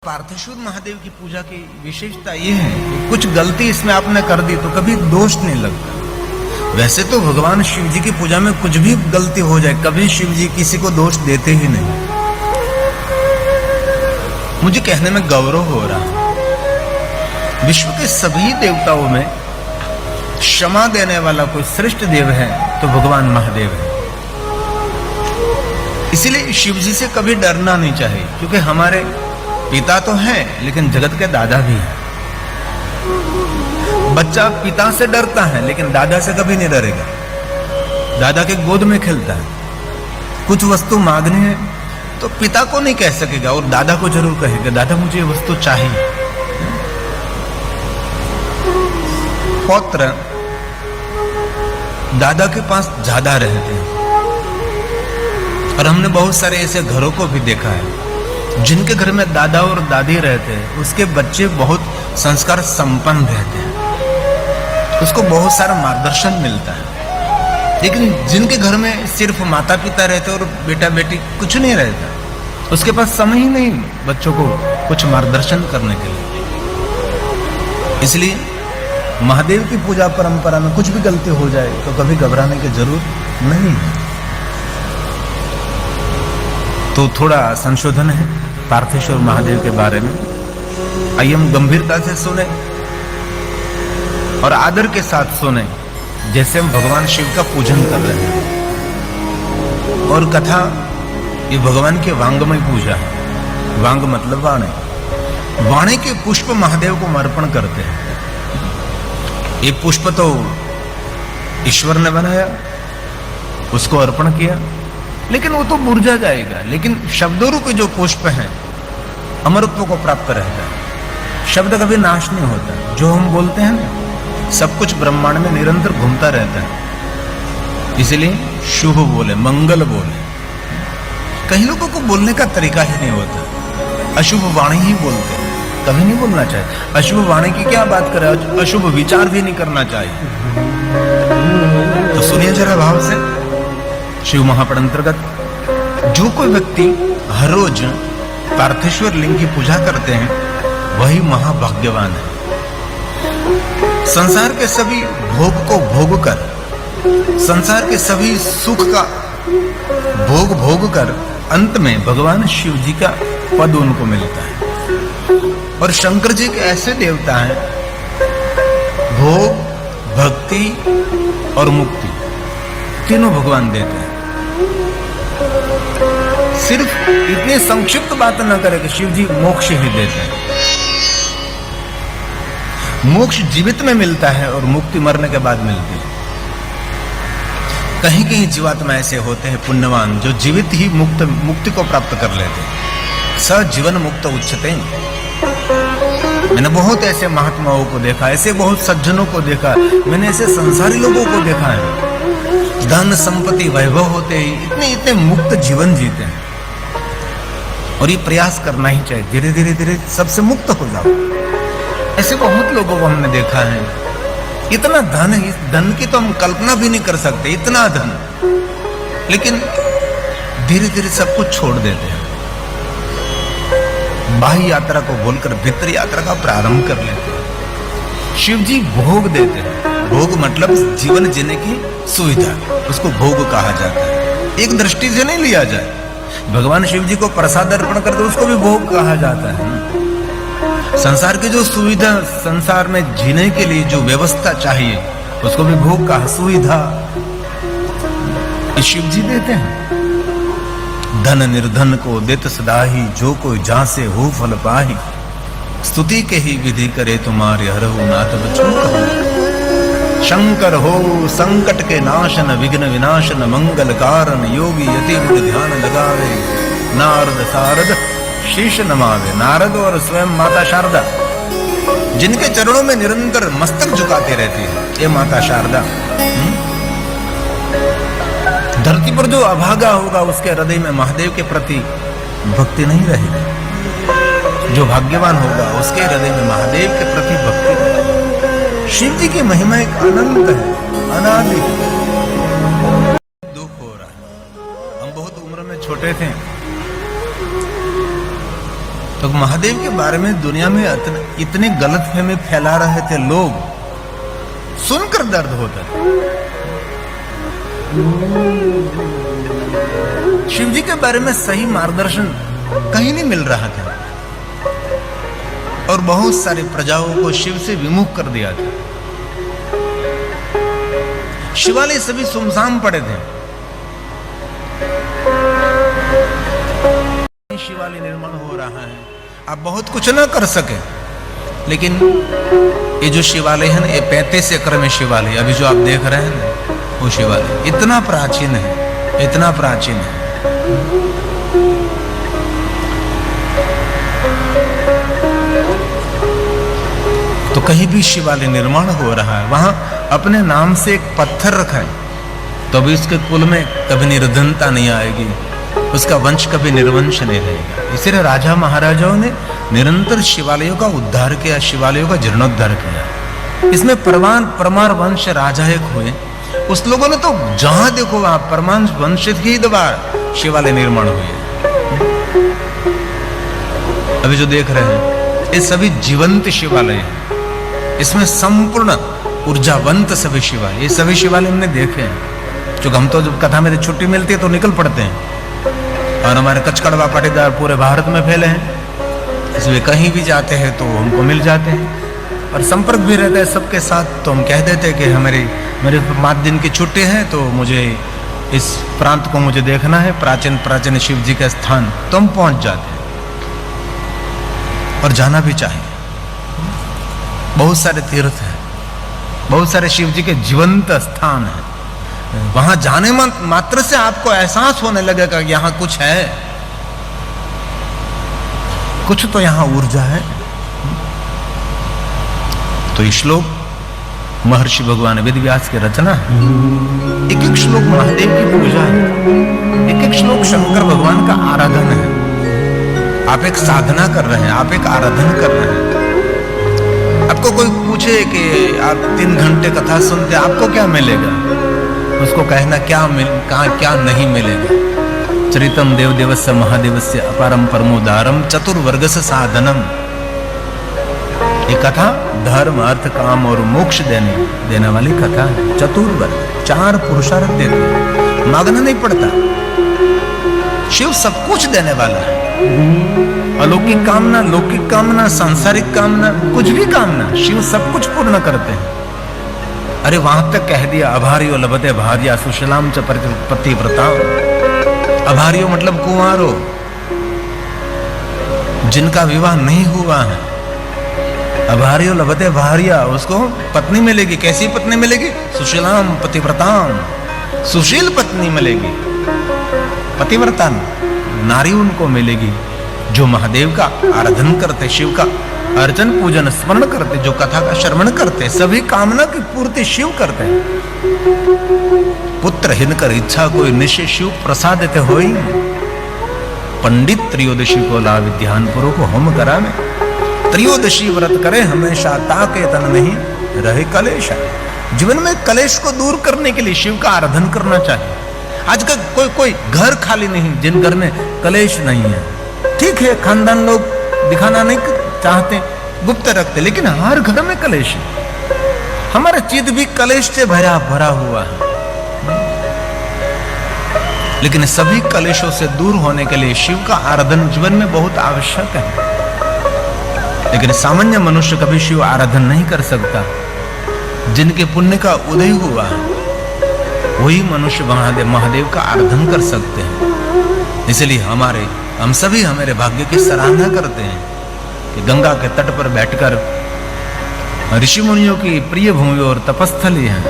पार्थेश्वर महादेव की पूजा की विशेषता ये है कि कुछ गलती इसमें आपने कर दी तो कभी दोष नहीं लगता। वैसे तो भगवान शिव जी की पूजा में कुछ भी गलती हो जाए कभी शिव जी किसी को दोष देते ही नहीं। मुझे कहने में गौरव हो रहा है, विश्व के सभी देवताओं में क्षमा देने वाला कोई श्रेष्ठ देव है तो भगवान महादेव है। इसीलिए शिव जी से कभी डरना नहीं चाहिए, क्योंकि हमारे पिता तो हैं लेकिन जगत के दादा भी हैं। बच्चा पिता से डरता है लेकिन दादा से कभी नहीं डरेगा, दादा के गोद में खेलता है। कुछ वस्तु मांगनी है तो पिता को नहीं कह सकेगा और दादा को जरूर कहेगा, दादा मुझे ये वस्तु चाहिए। पौत्र दादा के पास ज्यादा रहते हैं और हमने बहुत सारे ऐसे घरों को भी देखा है जिनके घर में दादा और दादी रहते हैं, उसके बच्चे बहुत संस्कार संपन्न रहते हैं, उसको बहुत सारा मार्गदर्शन मिलता है। लेकिन जिनके घर में सिर्फ माता पिता रहते और बेटा बेटी कुछ नहीं रहता, उसके पास समय ही नहीं बच्चों को कुछ मार्गदर्शन करने के लिए। इसलिए महादेव की पूजा परंपरा में कुछ भी गलती हो जाए तो कभी घबराने की जरूरत नहीं है। तो थोड़ा संशोधन है पार्थेश्वर महादेव के बारे में। आइए हम गंभीरता से सुने और आदर के साथ सुने, जैसे हम भगवान शिव का पूजन कर रहे हैं। और कथा ये भगवान के वांगमय पूजा है। वांग मतलब वाणे, वाणे के पुष्प महादेव को अर्पण करते हैं। ये पुष्प तो ईश्वर ने बनाया, उसको अर्पण किया, लेकिन वो तो मुरझा जाएगा। लेकिन शब्दों के जो पुष्प हैं अमरत्व को प्राप्त रहता है। शब्द कभी नाश नहीं होता। जो हम बोलते हैं ना, सब कुछ ब्रह्मांड में निरंतर घूमता रहता है। इसलिए शुभ बोले, मंगल बोले। कई लोगों को बोलने का तरीका ही नहीं होता, अशुभ वाणी ही बोलते हैं। कभी नहीं बोलना चाहिए। अशुभ वाणी की क्या बात करें, अशुभ विचार भी नहीं करना चाहिए। तो सुनिए जरा भाव से। शिव महापड़ अंतर्गत जो कोई व्यक्ति हर रोज पार्थेश्वर लिंग की पूजा करते हैं वही महाभाग्यवान है। संसार के सभी भोग को भोग कर, संसार के सभी सुख का भोग कर अंत में भगवान शिव जी का पद उनको मिलता है। और शंकर जी के ऐसे देवता हैं, भोग, भक्ति और मुक्ति तीनों भगवान देते हैं। सिर्फ इतनी संक्षिप्त बात न करें कि शिव जी मोक्ष ही देते हैं। मोक्ष जीवित में मिलता है और मुक्ति मरने के बाद मिलती है। कहीं कहीं जीवात्मा ऐसे होते हैं पुण्यवान जो जीवित ही मुक्ति को प्राप्त कर लेते हैं। सजीवन मुक्त उच्चते। मैंने बहुत ऐसे महात्माओं को देखा, ऐसे बहुत सज्जनों को देखा, मैंने ऐसे संसारी लोगों को देखा है, धन संपत्ति वैभव होते ही इतने मुक्त जीवन जीते हैं। और ये प्रयास करना ही चाहिए, धीरे धीरे धीरे सबसे मुक्त हो जाओ। ऐसे बहुत लोगों को हमने देखा है। इतना धन है, इस धन की तो हम कल्पना भी नहीं कर सकते, इतना धन, लेकिन धीरे धीरे सब कुछ छोड़ देते हैं। बाह्य यात्रा को भूलकर भीतर यात्रा का प्रारंभ कर लेते हैं। शिव जी भोग देते हैं। भोग मतलब जीवन जीने की सुविधा, उसको भोग कहा जाता है। एक दृष्टि से नहीं लिया जाए। भगवान शिव जी को प्रसाद अर्पण करते उसको भी भोग कहा जाता है। संसार की जो सुविधा, संसार में जीने के लिए जो व्यवस्था चाहिए उसको भी भोग कहा, सुविधा शिव जी देते हैं। धन निर्धन को देत सदाही, जो कोई जहां से हो फल पाही। स्तुति के ही विधि करे तुम्हारे हरहु नाथ बचन कहो। शंकर हो संकट के नाशन, विघ्न विनाशन, मंगल कारण, योगी यति गुण ध्यान लगावे। नारद सारद शीश नमावे। नारद और स्वयं माता शारदा जिनके चरणों में निरंतर मस्तक झुकाते रहती है, ये माता शारदा। धरती पर जो अभागा होगा उसके हृदय में महादेव के प्रति भक्ति नहीं रहेगी। जो भाग्यवान होगा उसके हृदय में महादेव के प्रति भक्ति रहेगी। शिव जी की महिमा एक अनंत है, अनादि है। दुख हो रहा है। हम बहुत उम्र में छोटे थे, तो महादेव के बारे में दुनिया में इतने गलतफहमी फैला रहे थे लोग, सुनकर दर्द होता था। शिव जी के बारे में सही मार्गदर्शन कहीं नहीं मिल रहा था और बहुत सारी प्रजाओं को शिव से विमुख कर दिया था। शिवालय सभी सुमसाम पड़े थे। शिवालय निर्माण हो रहा है, आप बहुत कुछ ना कर सके, लेकिन ये जो शिवालय है ना, ये 35 एकड़ में शिवालय अभी जो आप देख रहे हैं ना, वो शिवालय इतना प्राचीन है, इतना प्राचीन है। तो कहीं भी शिवालय निर्माण हो रहा है, वहां अपने नाम से एक पत्थर रखा है, तो भी उसके कुल में कभी निर्धनता नहीं आएगी, उसका वंश कभी निर्वंश नहीं रहेगा। इसलिए राजा महाराजाओं ने निरंतर शिवालयों का उद्धार किया, शिवालयों का जीर्णोद्धार किया। इसमें परमार वंश राजा एक हुए, उस लोगों ने तो जहां देखो वहां परमार वंश के द्वारा शिवालय निर्माण हुए। अभी जो देख रहे हैं ये सभी जीवंत शिवालय हैं, इसमें संपूर्ण ऊर्जावंत सभी शिवालय, ये सभी शिवालय हमने देखे हैं। क्योंकि हम तो जब कथा में छुट्टी मिलती है तो निकल पड़ते हैं, और हमारे कचकड़वा पाटीदार पूरे भारत में फैले हैं, इसलिए कहीं भी जाते हैं तो हमको मिल जाते हैं और संपर्क भी रहता है सबके साथ। तो हम कह देते हैं कि मेरे 5 दिन की छुट्टी है, तो मुझे इस प्रांत को मुझे देखना है, प्राचीन शिव जी का स्थान, तो हम पहुंच जाते हैं और जाना भी चाहिए। बहुत सारे तीर्थ हैं, बहुत सारे शिव जी के जीवंत स्थान हैं, वहां जाने मात्र से आपको एहसास होने लगेगा कि यहां कुछ है, कुछ तो यहां ऊर्जा है। तो ये श्लोक महर्षि भगवान वेद व्यास की रचना है। एक एक श्लोक महादेव की पूजा है, एक एक श्लोक शंकर भगवान का आराधन है। आप एक साधना कर रहे हैं, आप एक आराधन कर रहे हैं। आपको कोई पूछे कि आप 3 घंटे कथा सुनते, आपको क्या मिलेगा, उसको कहना क्या नहीं मिलेगा। चरितम देव देवस्य महादेवस्य अपारम परमोदारम चतुर्वर्गस साधनम। ये कथा धर्म अर्थ काम और मोक्ष देने वाली कथा है। चतुर्वर्ग 4 पुरुषार्थ देते हैं, मांगना नहीं पड़ता। शिव सब कुछ देने वाला है, अलौकिक कामना, लौकिक कामना, सांसारिक कामना, कुछ भी कामना शिव सब कुछ पूर्ण करते हैं। अरे वहां तक कह दिया अभारियो लभते भार्या सुशलाम च पतिव्रता। अभारियो मतलब कुंवारो, जिनका विवाह नहीं हुआ है। अभारियो लभते भार्या, उसको पत्नी मिलेगी। कैसी पत्नी मिलेगी? सुशीलाम पतिव्रताम, सुशील पत्नी मिलेगी। पतिव्रता नारी उनको मिलेगी जो महादेव का आराधन करते, शिव का अर्चन पूजन स्मरण करते, जो कथा का श्रवण करते, सभी कामना की पूर्ति शिव करते हैं। पुत्र हिनकर इच्छा कोई निश्चय शिव प्रसादित होई। पंडित त्रयोदशी को ला विद्यान पुरो को होम करावे। त्रयोदशी व्रत करे हमेशा, ताके तन नहीं रहे कलेश। जीवन में कलेश को दूर करने के लिए शिव का आराधन करना चाहिए। आज का कोई घर खाली नहीं जिन घर में कलेश नहीं है। ठीक है, खानदान लोग दिखाना नहीं चाहते, गुप्त रखते, लेकिन हर घर में कलेश है। हमारा चित्त भी कलेश से भरा हुआ है। लेकिन सभी कलेशों से दूर होने के लिए शिव का आराधन जीवन में बहुत आवश्यक है। लेकिन सामान्य मनुष्य कभी शिव आराधन नहीं कर सकता। जिनके पुण्य का उदय हुआ है वही मनुष्य महादेव का आराधन कर सकते हैं। इसलिए हम सभी हमारे भाग्य की सराहना करते हैं कि गंगा के तट पर बैठकर ऋषि मुनियों की प्रिय भूमि और तपस्थली है।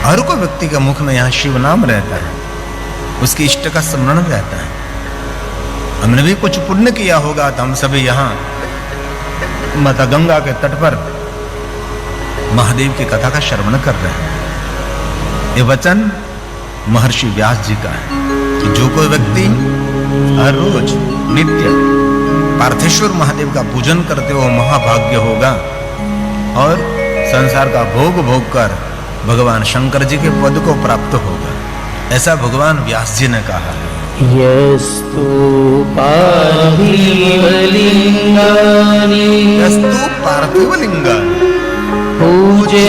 हर कोई व्यक्ति के मुख में यहाँ शिव नाम रहता है, उसकी इष्ट का स्मरण रहता है। हमने भी कुछ पुण्य किया होगा तो हम सभी यहाँ माता गंगा के तट पर महादेव की कथा का श्रवण कर रहे हैं। ये वचन महर्षि व्यास जी का है कि जो कोई व्यक्ति हर रोज नित्य पार्थेश्वर महादेव का पूजन करते हो महाभाग्य होगा और संसार का भोग कर भगवान शंकर जी के पद को प्राप्त होगा। ऐसा भगवान व्यास जी ने कहा है। यस्तु पार्थिवलिङ्गानि यस्तु पार्थिवलिङ्गानि पूजेदमहं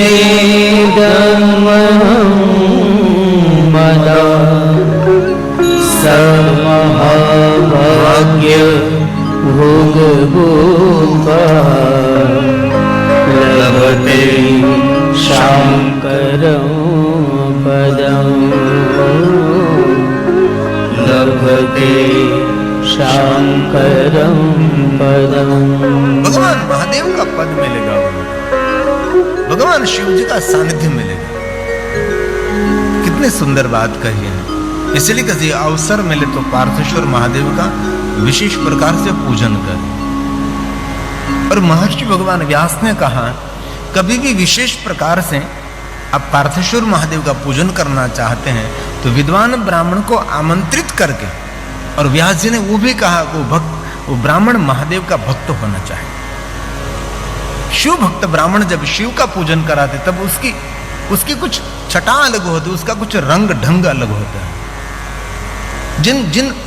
मदा स महाभाग्य भोगभूपः लभते शाङ्करं पदम् लभते शाङ्करं पदम्। भगवान महादेव का पद मिलेगा, भगवान शिव जी का सानिध्य मिलेगा। कितनी सुंदर बात कही है। इसलिए कभी अवसर मिले तो पार्थेश्वर महादेव का विशेष प्रकार से पूजन करें। और महर्षि भगवान व्यास ने कहा, कभी भी विशेष प्रकार से आप पार्थेश्वर महादेव का पूजन करना चाहते हैं तो विद्वान ब्राह्मण को आमंत्रित करके, और व्यास जी ने वो भी कहा वो ब्राह्मण महादेव का भक्त होना चाहिए। शिव भक्त ब्राह्मण जब शिव का पूजन कराते तब उसकी कुछ छटा अलग होती, उसका कुछ रंग ढंग अलग होता है।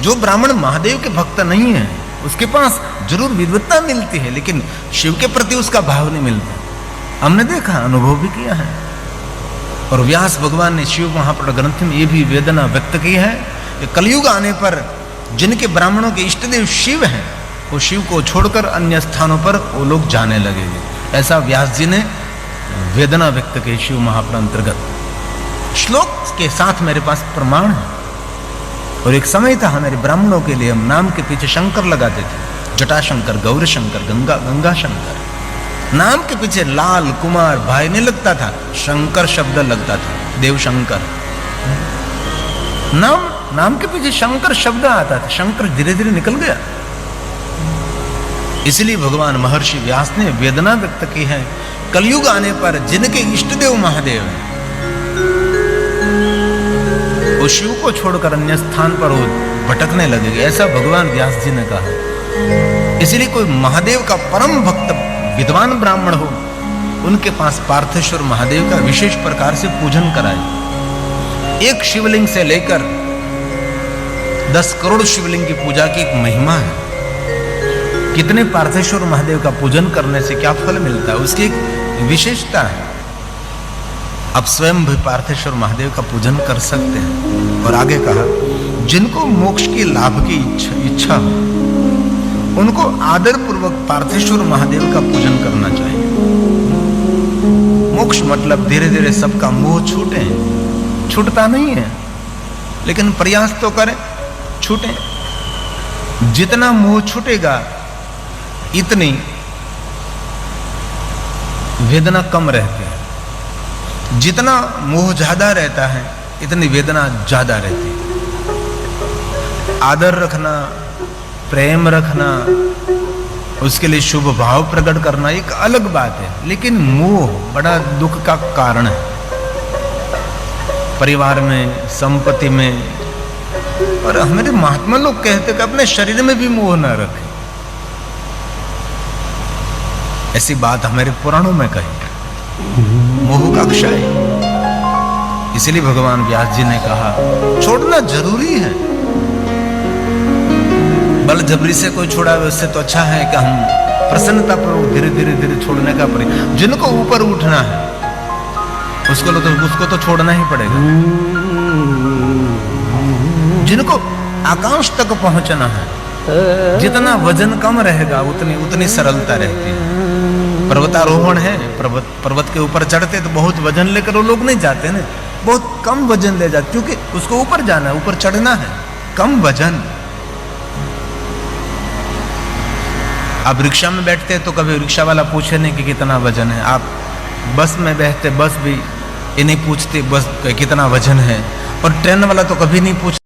जो ब्राह्मण महादेव के भक्त नहीं है उसके पास जरूर विद्वत्ता मिलती है, लेकिन शिव के प्रति उसका भाव नहीं मिलता। हमने देखा, अनुभव भी किया है। और व्यास भगवान ने शिव महापुराण ग्रंथ में ये भी वेदना व्यक्त की है कि कलयुग आने पर जिनके ब्राह्मणों के इष्ट देव शिव हैं, वो शिव को छोड़कर अन्य स्थानों पर वो लोग जाने लगेंगे। ऐसा व्यास जी ने वेदना व्यक्त की शिव महापुराण अंतर्गत। श्लोक के साथ मेरे पास प्रमाण है। और एक समय था हमारे ब्राह्मणों के लिए हम नाम के पीछे शंकर लगाते थे, जटाशंकर, गौरशंकर, गंगा शंकर। नाम के पीछे लाल कुमार भाई नहीं लगता था, शंकर शब्द लगता था, देव शंकर। नाम के पीछे शंकर शब्द आता था, शंकर धीरे धीरे निकल गया। इसलिए भगवान महर्षि व्यास ने वेदना व्यक्त की है, कलयुग आने पर जिनके इष्ट देव महादेव हैं वो शिव को छोड़कर अन्य स्थान पर वो भटकने लगेगा, ऐसा भगवान व्यास जी ने कहा। इसलिए कोई महादेव का परम भक्त विद्वान ब्राह्मण हो, उनके पास पार्थेश्वर महादेव का विशेष प्रकार से पूजन कराए। एक शिवलिंग से लेकर 10 करोड़ शिवलिंग की पूजा की एक महिमा है। कितने पार्थेश्वर महादेव का पूजन करने से क्या फल मिलता है, उसकी एक विशेषता है। आप स्वयं भी पार्थेश्वर महादेव का पूजन कर सकते हैं। और आगे कहा, जिनको मोक्ष के लाभ की इच्छा हो उनको आदर पूर्वक पार्थेश्वर महादेव का पूजन करना चाहिए। मोक्ष मतलब धीरे धीरे सबका मोह छूटे, छूटता नहीं है लेकिन प्रयास तो करें छूटे। जितना मोह छूटेगा इतनी वेदना कम रहती है, जितना मोह ज्यादा रहता है इतनी वेदना ज्यादा रहती है। आदर रखना, प्रेम रखना, उसके लिए शुभ भाव प्रकट करना एक अलग बात है, लेकिन मोह बड़ा दुख का कारण है। परिवार में, संपत्ति में, और हमारे महात्मा लोग कहते कि अपने शरीर में भी मोह न रखें। ऐसी बात हमारे पुराणों में कही, मोह का क्षय। इसलिए भगवान व्यास जी ने कहा छोड़ना जरूरी है। बल जबरी से कोई छोड़ा उससे तो अच्छा है कि हम प्रसन्नता पूर्वक धीरे धीरे धीरे छोड़ने का प्रयास। जिनको ऊपर उठना है उसको तो छोड़ना ही पड़ेगा। जिनको आकाश तक पहुंचना है, जितना वजन कम रहेगा उतनी सरलता रहती है। पर्वतारोहण है, पर्वत के ऊपर चढ़ते तो बहुत वजन लेकर वो लोग नहीं जाते ना, बहुत कम वजन ले जाते, क्योंकि उसको ऊपर जाना है, ऊपर चढ़ना है, कम वजन। आप रिक्शा में बैठते तो कभी रिक्शा वाला पूछे नहीं कि कितना वजन है। आप बस में बैठते, बस भी ये नहीं पूछते बस कितना वजन है। और ट्रेन वाला तो कभी नहीं पूछता।